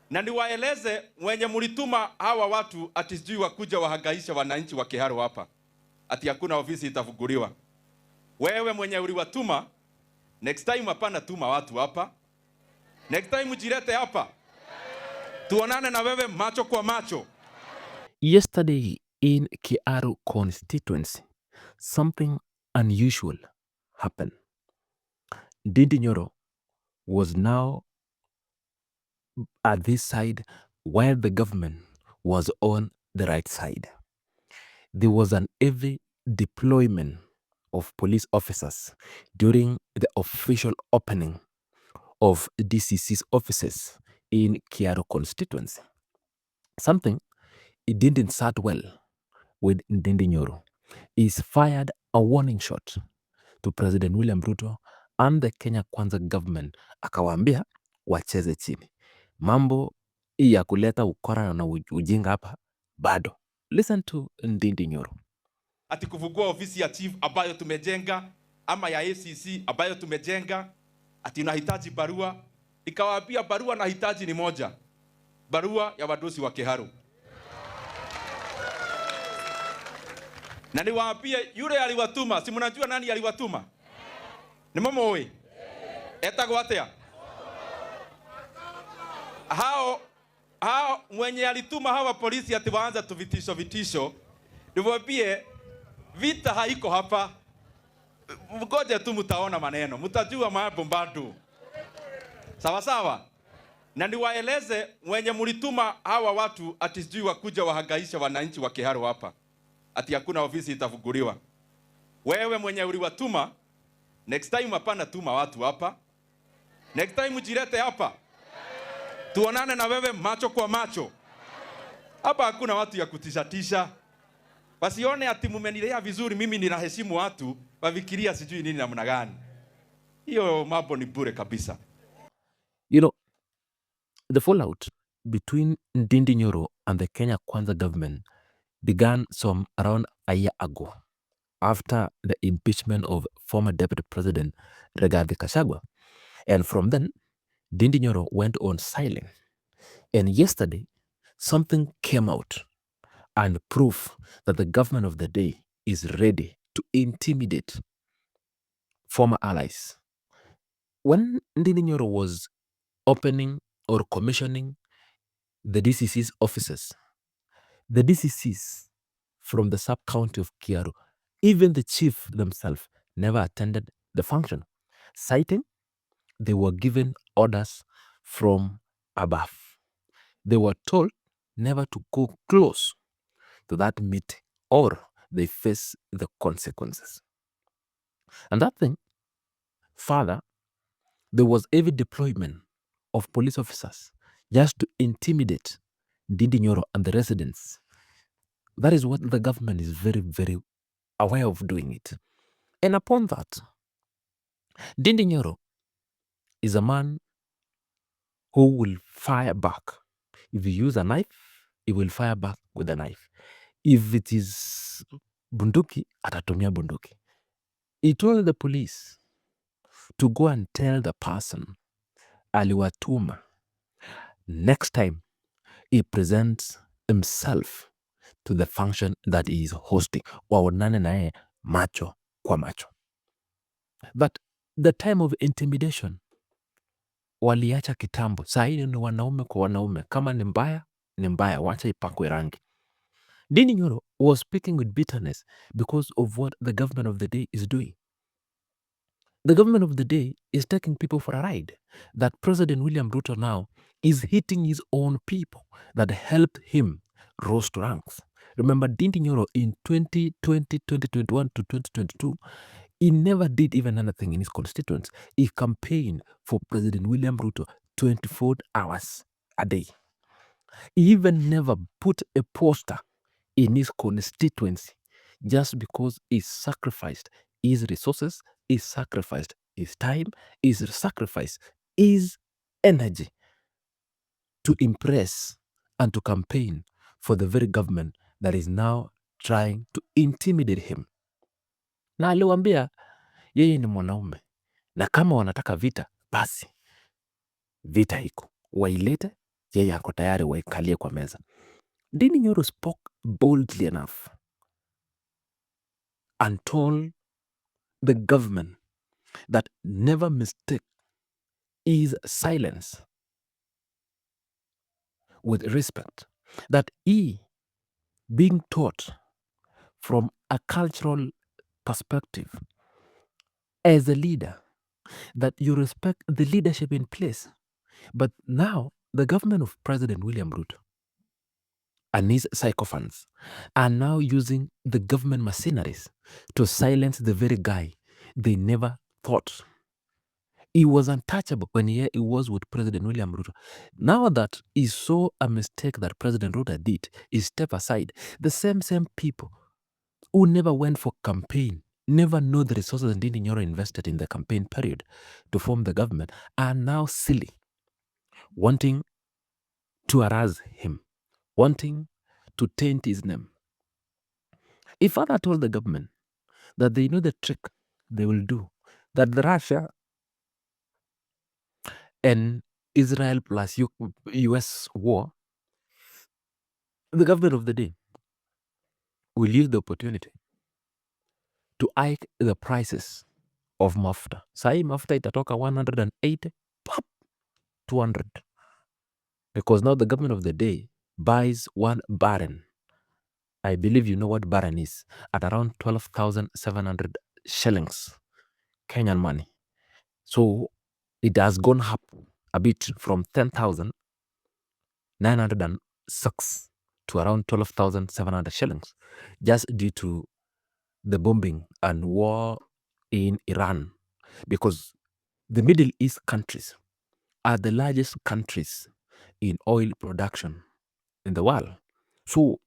Na niwaeleze wenye mlituma hawa watu ati sijui wakuja wahangaisha wananchi wa Kiharu hapa, ati hakuna ofisi itafunguliwa. Wewe mwenye uliwatuma, next time hapana tuma watu hapa. Next time jirete hapa, tuonane na wewe macho kwa macho. Yesterday in Kiharu constituency, something unusual happened. Ndindi Nyoro was now at this side while the government was on the right side. There was an heavy deployment of police officers during the official opening of DCC's offices in Kiharu constituency. Something it didn't start well with Ndindi Nyoro. He's fired a warning shot to President William Ruto and the Kenya Kwanza government, akawaambia wacheze chini. Mambo ya kuleta ukora na ujinga hapa bado. Listen to Ndindi Nyoro. Ati kufungua ofisi ya chief ambayo tumejenga ama ya ACC ambayo tumejenga, ati unahitaji barua. Ikawaambia barua nahitaji ni moja, barua ya wadosi wa Kiharu. Na niwaambie yule aliwatuma, si mnajua nani aliwatuma? Ni momowe. Etagwo atia? Hao mwenye alituma hawa polisi ati waanza vitisho. Niwaambie vita haiko hapa. Ngoja tu mtaona maneno, mtajua mambo bado. Sawa sawa? Na niwaeleze wenye mlituma hawa watu ati sijui wakuja wahangaisha wananchi wa Kiharu hapa, ati hakuna ofisi itafunguliwa. Wewe mwenye uliwatuma, next time hapana tuma watu hapa. Next time jirete hapa, tuonane na wewe macho kwa macho. Hapa hakuna watu ya kutishatisha. Wasione ati mumenilea vizuri, mimi ninaheshimu watu, wafikiria sijui nini namna gani. Hiyo mambo ni bure kabisa. You know, the fallout between Ndindi Nyoro and the Kenya Kwanza government began some around a year ago after the impeachment of former Deputy President Rigathi Gachagua. And from then, Ndindi Nyoro went on silent. And yesterday, something came out and proof that the government of the day is ready to intimidate former allies. When Ndindi Nyoro was opening or commissioning the DCC's offices, the DCCs from the sub-county of Kiharu, even the chief themselves, never attended the function, citing they were given orders from above. They were told never to go close to that meeting or they face the consequences. And that thing, further, there was heavy deployment of police officers just to intimidate Ndindi Nyoro and the residents. That is what the government is very, very aware of doing it. And upon that, Ndindi Nyoro is a man who will fire back. If you use a knife, he will fire back with a knife. If it is bunduki, atatumia bunduki. He told the police to go and tell the person aliwatuma next time he presents himself to the function that he is hosting, waonane naye macho kwa macho. But the time of intimidation waliacha kitambo. Saa hii ni wanaume kwa wanaume. Kama ni mbaya, wacha ipakwe rangi. Ndindi Nyoro was speaking with bitterness because of what the government of the day is doing. The government of the day is taking people for a ride. That President William Ruto now is hitting his own people that helped him rose to ranks. Remember, Ndindi Nyoro in 2020, 2021 to 2022, he never did even anything in his constituents. He campaigned for President William Ruto 24 hours a day. He even never put a poster in his constituency just because he sacrificed his resources, he sacrificed his time, he sacrificed his energy to impress and to campaign for the very government that is now trying to intimidate him. Na aliwaambia yeye ni mwanaume na kama wanataka vita, basi vita iko wailete, yeye ako tayari waikalie kwa meza. Ndindi Nyoro spoke boldly enough and told the government that never mistake his silence with respect, that he being taught from a cultural perspective as a leader, that you respect the leadership in place. But now the government of President William Ruto and his sycophants are now using the government mercenaries to silence the very guy they never thought he was untouchable when he was with President William Ruto. Now that he saw a mistake that President Ruto did, he stepped aside. The same people who never went for campaign, never know the resources Ndindi Nyoro invested in the campaign period to form the government, are now silly, wanting to harass him, wanting to taint his name. If father told the government that they know the trick they will do, that the Russia and Israel plus US war, the government of the day will use the opportunity to hike the prices of mafuta. Sahi mafuta itatoka 180, pop, 200. Because now the government of the day buys one barren. I believe you know what barren is. At around 12,700 shillings, Kenyan money. So it has gone up a bit from 10,906 to around 12,700 shillings, just due to the bombing and war in Iran. Because the Middle East countries are the largest countries in oil production in the world. So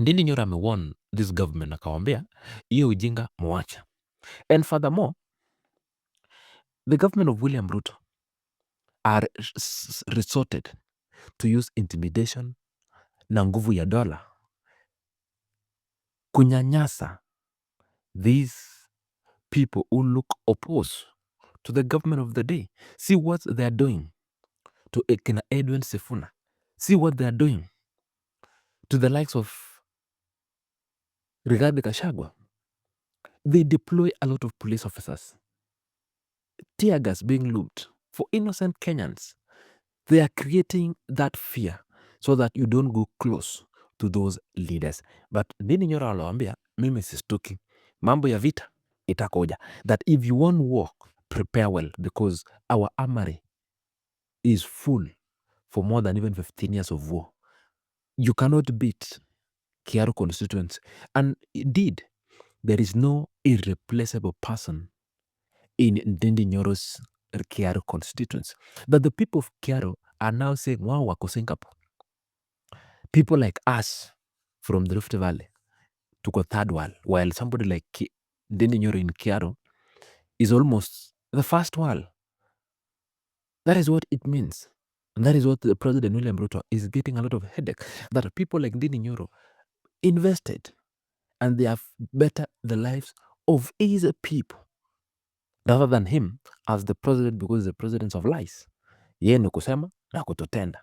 Ndindi Nyoro amewarn this government akawambia hiyo ujinga muacha. And furthermore, the government of William Ruto are resorted to use intimidation na nguvu ya dola kunyanyasa these people who look opposed to the government of the day. See what they are doing to Ekina Edwin Sifuna. See what they are doing to the likes of Rigathi Gachagua. They deploy a lot of police officers. Tear gas being looped for innocent Kenyans. They are creating that fear so that you don't go close to those leaders. But Ndindi Nyoro aliwaambia, mimi sistuki. Mambo ya vita itakoja. That if you want war, prepare well, because our armory is full for more than even 15 years of war. You cannot beat Kiharu constituents. And indeed, there is no irreplaceable person in Ndindi Nyoro's Kiharu constituents. But the people of Kiharu are now saying, wow, wako Singapore. People like us from the Rift Valley tuko third world, while somebody like Ndindi Nyoro in Kiharu is almost the first world. That is what it means. And that is what the President William Ruto is getting a lot of headache. That people like Ndindi Nyoro invested and they have better the lives of his people rather than him as the president, because the president of lies. Yeye ni kusema na kutotenda.